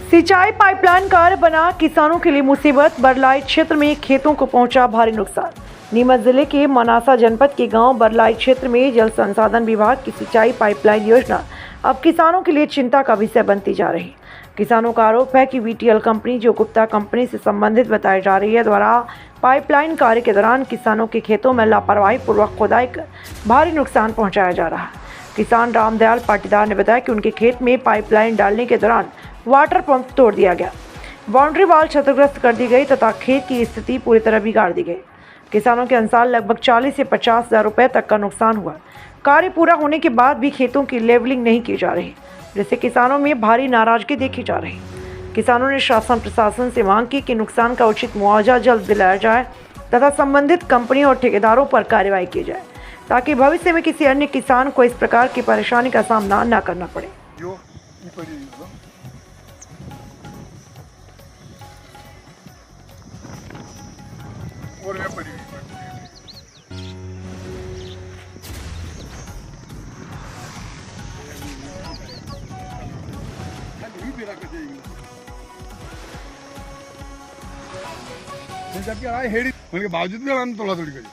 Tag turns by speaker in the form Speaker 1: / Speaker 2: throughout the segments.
Speaker 1: सिंचाई पाइपलाइन कार्य बना किसानों के लिए मुसीबत। बरलाई क्षेत्र में खेतों को पहुंचा भारी नुकसान। नीमच जिले के मनासा जनपद के गांव बरलाई क्षेत्र में जल संसाधन विभाग की सिंचाई पाइपलाइन योजना अब किसानों के लिए चिंता का विषय बनती जा रही। किसानों का आरोप है कि वीटीएल कंपनी, जो गुप्ता कंपनी से संबंधित बताई जा रही है, द्वारा पाइपलाइन कार्य के दौरान किसानों के खेतों में लापरवाही पूर्वक खुदाई कर भारी नुकसान पहुँचाया जा रहा है। किसान रामदयाल पाटीदार ने बताया कि उनके खेत में पाइपलाइन डालने के दौरान वाटर पंप तोड़ दिया गया, बाउंड्री वॉल क्षतिग्रस्त कर दी गई तथा खेत की स्थिति पूरी तरह बिगाड़ दी गई। किसानों के अनुसार लगभग 40 से 50 हज़ार रुपये तक का नुकसान हुआ। कार्य पूरा होने के बाद भी खेतों की लेवलिंग नहीं की जा रही, जिससे किसानों में भारी नाराजगी देखी जा रही। किसानों ने शासन प्रशासन से मांग की कि नुकसान का उचित मुआवजा जल्द दिलाया जाए तथा संबंधित कंपनी और ठेकेदारों पर कार्रवाई की जाए, ताकि भविष्य में किसी अन्य किसान को इस प्रकार की परेशानी का सामना न करना पड़े।
Speaker 2: उनके बावजूद भी हम तोड़ा तोड़ी करी।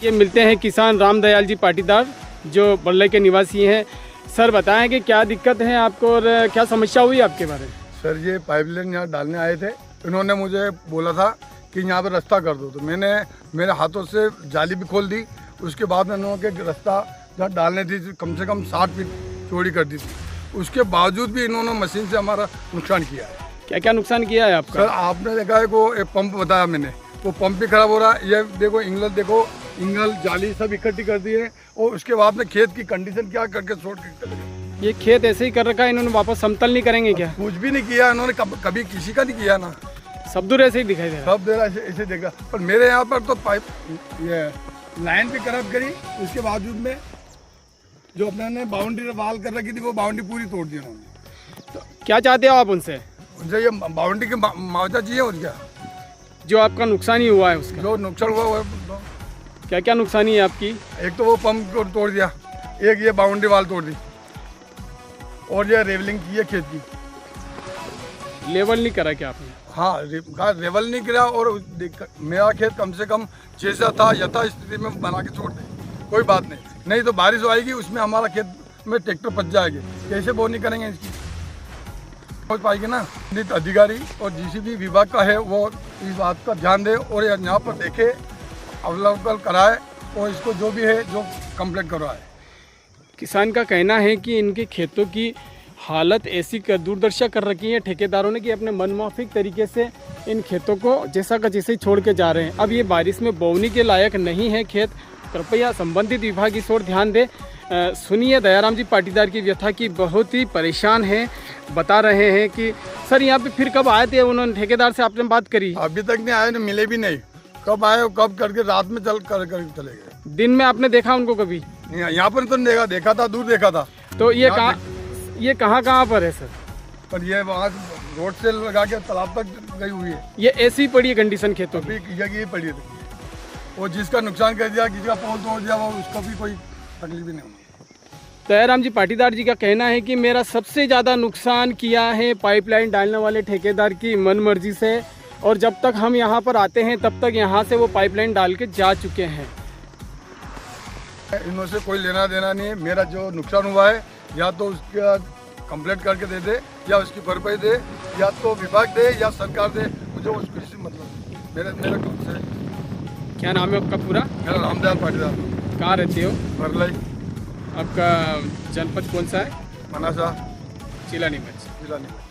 Speaker 3: ये मिलते हैं किसान रामदयाल जी पाटीदार, जो बरलाई के निवासी हैं। सर बताएं कि क्या दिक्कत है आपको और क्या समस्या हुई आपके बारे में?
Speaker 2: सर, ये पाइपलाइन यहाँ डालने आए थे। इन्होंने मुझे बोला था कि यहाँ पे रास्ता कर दो, तो मैंने मेरे हाथों से जाली भी खोल दी। उसके बाद में इन्होंने के रास्ता जहाँ डालने थी कम से कम 60 फीट चौड़ी कर दी थी। उसके बावजूद भी इन्होंने मशीन से हमारा नुकसान किया है।
Speaker 3: क्या क्या नुकसान किया है आपका?
Speaker 2: सर, आपने देखा है को एक पंप बताया मैंने, वो पंप भी खराब हो रहा है। ये देखो इंगल जाली सब इकट्ठी कर दी है। और उसके बाद में खेत की कंडीशन क्या करके छोड़ के चले गए।
Speaker 3: ये खेत ऐसे ही कर रखा है, इन्होंने वापस समतल नहीं करेंगे क्या?
Speaker 2: कुछ भी नहीं किया इन्होंने, कभी किसी का नहीं किया ना।
Speaker 3: सब दूर ऐसे ही दिखाई दे रहा है।
Speaker 2: सब दे रहा ऐसे देख रहा। पर मेरे यहाँ पर तो पाइप ये लाइन भी खराब करी। उसके बावजूद में जो अपने बाउंड्री वाल कर रखी थी, वो बाउंड्री पूरी तोड़ दी उन्होंने।
Speaker 3: तो क्या चाहते हो आप उनसे?
Speaker 2: ये बाउंड्री के मुआवजा चाहिए और क्या,
Speaker 3: जो आपका नुकसान ही हुआ है उसका?
Speaker 2: जो नुकसान हुआ वो
Speaker 3: क्या क्या नुकसानी है आपकी?
Speaker 2: एक तो वो पंप को तोड़ दिया, एक ये बाउंड्री वाल तोड़ दी, और ये रेवलिंग की है खेत की।
Speaker 3: लेवल नहीं करा क्या आपने?
Speaker 2: हाँ, लेवल नहीं किया। और मेरा खेत कम से कम जैसा था यथा स्थिति में बना के छोड़ दे, कोई बात नहीं तो बारिश आएगी, उसमें हमारा खेत में ट्रैक्टर फंस जाएगी। कैसे बोनी करेंगे इसकी? पहुँच पाएगी ना। अधिकारी और जीसीबी विभाग का है, वो इस बात का ध्यान दे और यहाँ पर देखे, अवलोकन कराए और इसको जो भी है जो कंप्लेंट करवाए।
Speaker 3: किसान का कहना है कि इनके खेतों की हालत ऐसी दूरदर्शा कर रखी है ठेकेदारों ने कि अपने मनमाफिक तरीके से इन खेतों को जैसा का जैसे ही छोड़ के जा रहे हैं। अब ये बारिश में बोवनी के लायक नहीं है खेत। कृपया संबंधित विभाग इस ओर ध्यान दे। सुनिए दयाराम जी पाटीदार की व्यथा की, बहुत ही परेशान हैं। बता रहे हैं कि सर यहाँ पे फिर कब आए थे उन्होंने? ठेकेदार से आपने बात करी?
Speaker 2: अभी तक नहीं आए, मिले भी नहीं। कब आए, कब करके रात में चल कर चले गए।
Speaker 3: दिन में आपने देखा उनको कभी?
Speaker 2: यहाँ पर तो नहीं देखा था, दूर देखा था।
Speaker 3: तो ये कहाँ पर है सर?
Speaker 2: पर ये वहाँ रोड से लगा के तालाब तक गई हुई है।
Speaker 3: ये ऐसी पड़ी है कंडीशन खेतों की?
Speaker 2: ये पड़ी है। वो जिसका नुकसान कर दिया, किसी का पोल तोड़ दिया, वो उसको भी कोई तकलीफ नहीं होगी।
Speaker 3: दयाराम जी पाटीदार जी का कहना है कि मेरा सबसे ज़्यादा नुकसान किया है पाइपलाइन डालने वाले ठेकेदार की मनमर्जी से, और जब तक हम यहाँ पर आते हैं तब तक यहाँ से वो पाइपलाइन डाल के जा चुके हैं।
Speaker 2: इनसे कोई लेना देना नहीं है। मेरा जो नुकसान हुआ है, या तो उसका कंप्लेंट करके दे दे, या उसकी भरपाई दे, या तो विभाग दे या सरकार दे, मुझे उसको किसी मतलब मेरा कौन से।
Speaker 3: क्या नाम है आपका पूरा?
Speaker 2: मेरा रामदयाल पाटीदार।
Speaker 3: कहाँ रहते हो?
Speaker 2: बरलाई।
Speaker 3: आपका जनपद कौन सा है?
Speaker 2: मनासा,
Speaker 3: जिला नीमच।
Speaker 2: जिला नीमच।